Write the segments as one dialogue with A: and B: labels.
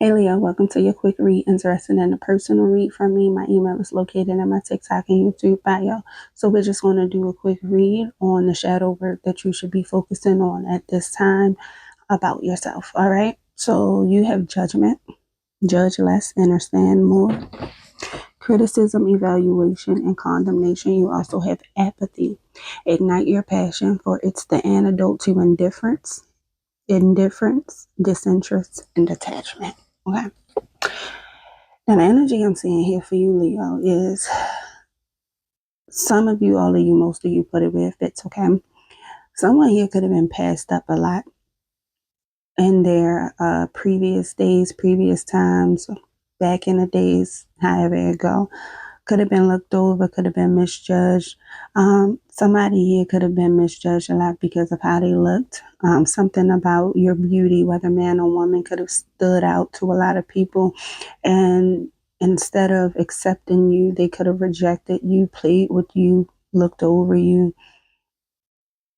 A: Hey Leo, welcome to your quick read. Interested in a personal read from me? My email is located in my TikTok and YouTube bio. So we're just going to do a quick read on the shadow work that you should be focusing on at this time about yourself. All right. So you have judgment, judge less, understand more, criticism, evaluation, and condemnation. You also have apathy, ignite your passion, for it's the antidote to indifference, disinterest, and detachment. Okay. Now, the energy I'm seeing here for you, Leo, is some of you, all of you, most of you, put it where it fits, okay? Someone here could have been passed up a lot in their previous days, previous times, back in the days, however it go. Could have been looked over, could have been misjudged. Somebody here could have been misjudged a lot because of how they looked. Something about your beauty, whether man or woman, could have stood out to a lot of people. And instead of accepting you, they could have rejected you, played with you, looked over you.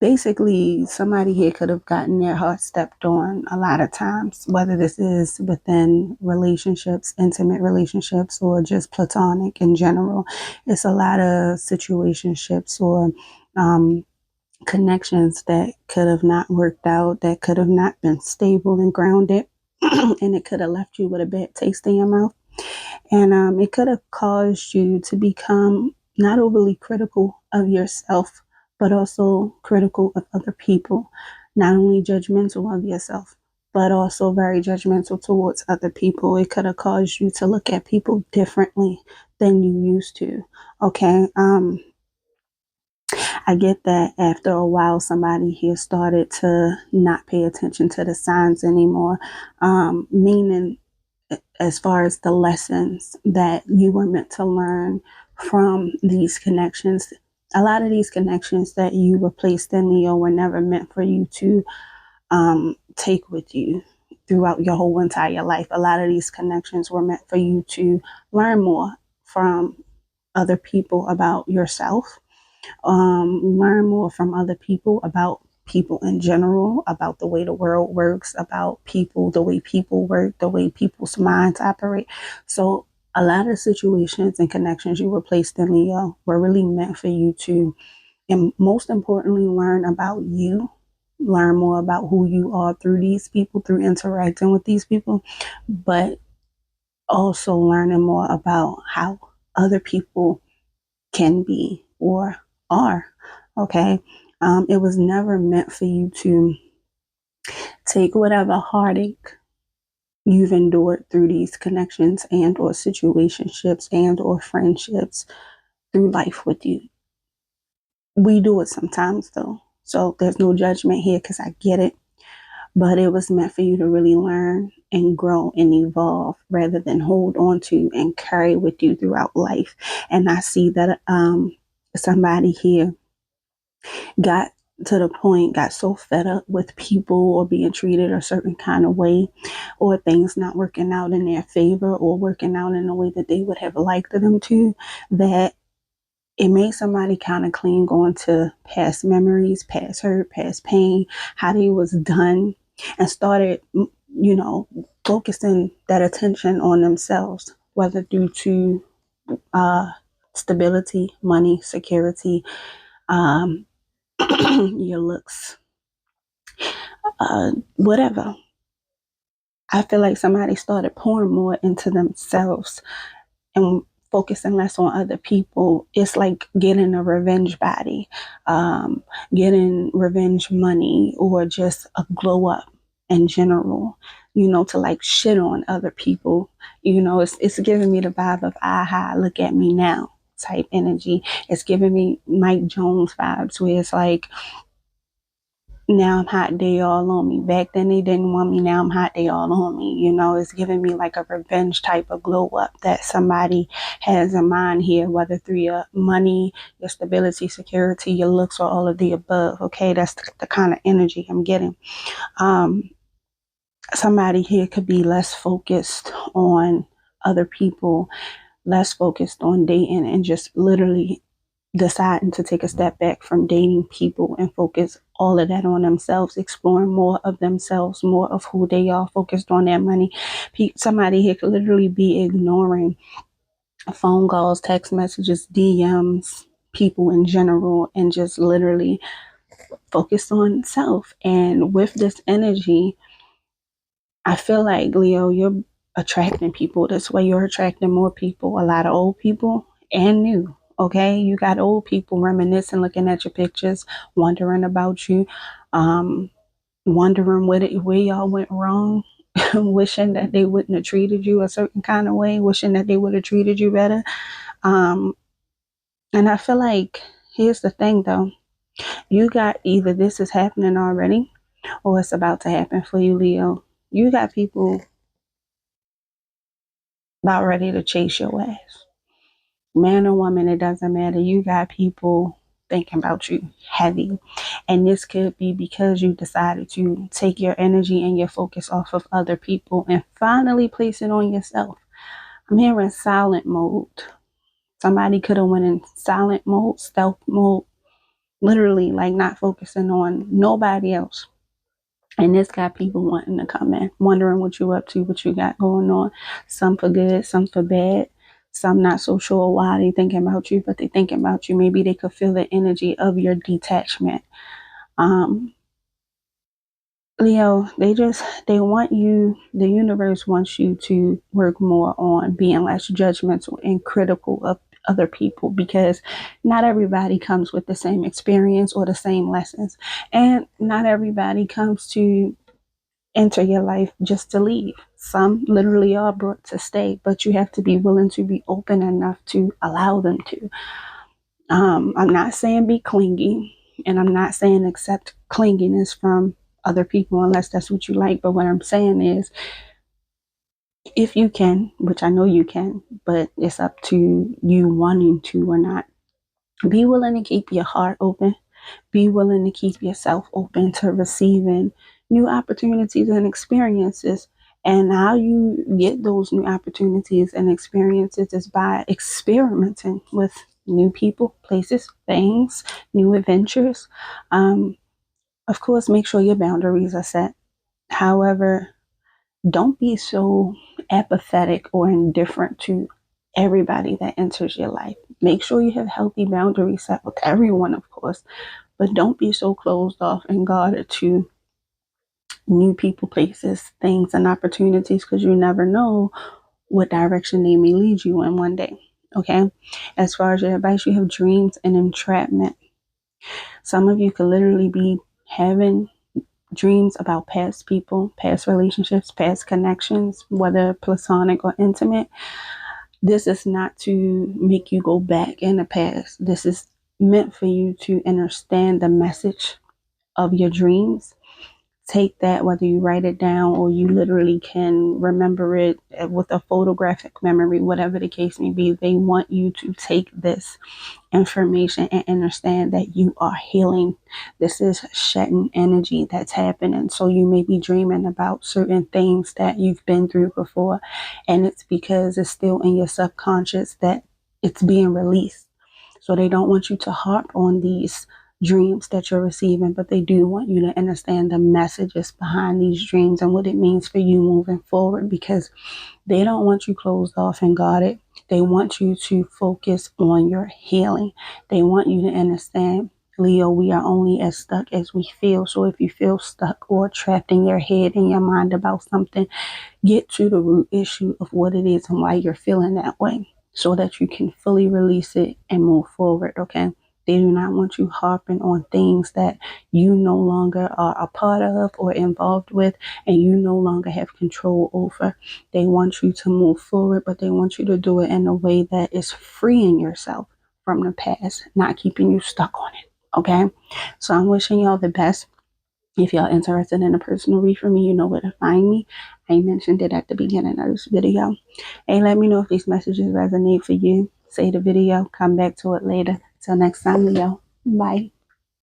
A: Basically, somebody here could have gotten their heart stepped on a lot of times, whether this is within relationships, intimate relationships, or just platonic in general. It's a lot of situationships or connections that could have not worked out, that could have not been stable and grounded, and it could have left you with a bad taste in your mouth. And it could have caused you to become not overly critical of yourself, but also critical of other people. Not only judgmental of yourself, but also very judgmental towards other people. It could have caused you to look at people differently than you used to. Okay. I get that after a while, somebody here started to not pay attention to the signs anymore, meaning as far as the lessons that you were meant to learn from these connections. A lot of these connections that you were placed in, Leo, were never meant for you to take with you throughout your whole entire life. A lot of these connections were meant for you to learn more from other people about yourself, learn more from other people about people in general, about the way the world works, about people, the way people work, the way people's minds operate. So a lot of situations and connections you were placed in, Leo, were really meant for you to, and most importantly, learn about you, learn more about who you are through these people, through interacting with these people, but also learning more about how other people can be or are. Okay. It was never meant for you to take whatever heartache you've endured through these connections and or situationships and or friendships through life with you. We do it sometimes though. So there's no judgment here because I get it. But it was meant for you to really learn and grow and evolve rather than hold on to and carry with you throughout life. And I see that somebody here got to the point, got so fed up with people or being treated a certain kind of way, or things not working out in their favor or working out in a way that they would have liked them to, that it made somebody kind of cling on to past memories, past hurt, past pain, how they was done, and started, focusing that attention on themselves, whether due to uh, stability, money, security, um, your looks, whatever. I feel like somebody started pouring more into themselves and focusing less on other people. It's like getting a revenge body, getting revenge money, or just a glow up in general, to like shit on other people. It's giving me the vibe of aha, look at me now type energy. It's giving me Mike Jones vibes where it's like, now I'm hot, they all on me. Back then they didn't want me, now I'm hot, they all on me. It's giving me like a revenge type of glow up that somebody has in mind here, whether through your money, your stability, security, your looks, or all of the above. Okay, that's the kind of energy I'm getting. Somebody here could be less focused on other people, less focused on dating, and just literally deciding to take a step back from dating people and focus all of that on themselves, exploring more of themselves, more of who they are, focused on their money. Somebody here could literally be ignoring phone calls, text messages, DMs, people in general, and just literally focus on self. And with this energy, I feel like, Leo, you're attracting people this way. You're attracting more people, a lot of old people and new. Okay, you got old people reminiscing, looking at your pictures, wondering about you, um, wondering where y'all went wrong, wishing that they wouldn't have treated you a certain kind of way, wishing that they would have treated you better. Um, and I feel like, here's the thing though, you got either this is happening already or it's about to happen for you, Leo. You got people about ready to chase your ass. Man or woman, it doesn't matter. You got people thinking about you heavy. And this could be because you decided to take your energy and your focus off of other people and finally place it on yourself. I'm hearing silent mode. Somebody could have went in silent mode, stealth mode, literally like not focusing on nobody else. And this got people wanting to come in, wondering what you up to, what you got going on. Some for good, some for bad. Some not so sure why they thinking about you, but they thinking about you. Maybe they could feel the energy of your detachment. Um, Leo, they want you, the universe wants you to work more on being less judgmental and critical of other people, because not everybody comes with the same experience or the same lessons. And not everybody comes to enter your life just to leave. Some literally are brought to stay, but you have to be willing to be open enough to allow them to. I'm not saying be clingy, and I'm not saying accept clinginess from other people unless that's what you like. But what I'm saying is, if you can, which I know you can, but it's up to you wanting to or not, be willing to keep your heart open. Be willing to keep yourself open to receiving new opportunities and experiences. And how you get those new opportunities and experiences is by experimenting with new people, places, things, new adventures. Um, of course, make sure your boundaries are set. However, don't be so apathetic or indifferent to everybody that enters your life. Make sure you have healthy boundaries set with everyone, of course, but don't be so closed off and guarded to new people, places, things, and opportunities, because you never know what direction they may lead you in one day. Okay? As far as your advice, you have dreams and entrapment. Some of you could literally be having dreams about past people, past relationships, past connections, whether platonic or intimate. This is not to make you go back in the past. This is meant for you to understand the message of your dreams. Take that, whether you write it down or you literally can remember it with a photographic memory, whatever the case may be. They want you to take this information and understand that you are healing. This is shedding energy that's happening. So you may be dreaming about certain things that you've been through before, and it's because it's still in your subconscious that it's being released. So they don't want you to harp on these dreams that you're receiving, but they do want you to understand the messages behind these dreams and what it means for you moving forward, because they don't want you closed off and guarded. They want you to focus on your healing. They want you to understand, Leo, we are only as stuck as we feel. So if you feel stuck or trapped in your head, in your mind about something, get to the root issue of what it is and why you're feeling that way, so that you can fully release it and move forward, okay? They do not want you harping on things that you no longer are a part of or involved with, and you no longer have control over. They want you to move forward, but they want you to do it in a way that is freeing yourself from the past, not keeping you stuck on it, okay? So I'm wishing y'all the best. If y'all interested in a personal read from me, you know where to find me. I mentioned it at the beginning of this video. Hey, let me know if these messages resonate for you. Say the video, come back to it later. Till next time, Leo. Bye.